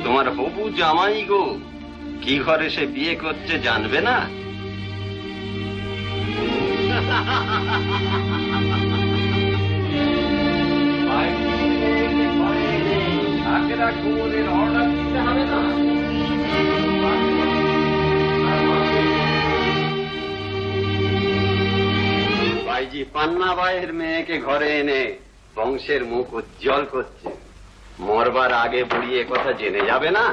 তোমার হবু জামাই গো, কি ঘরে সে বিয়ে করছে জানবে না? ভাইজি পান্না ভাইয়ের মেয়েকে ঘরে এনে বংশের মুখ উজ্জ্বল করছে। মরবার আগে বুড়িয়ে কথা জেনে যাবে না?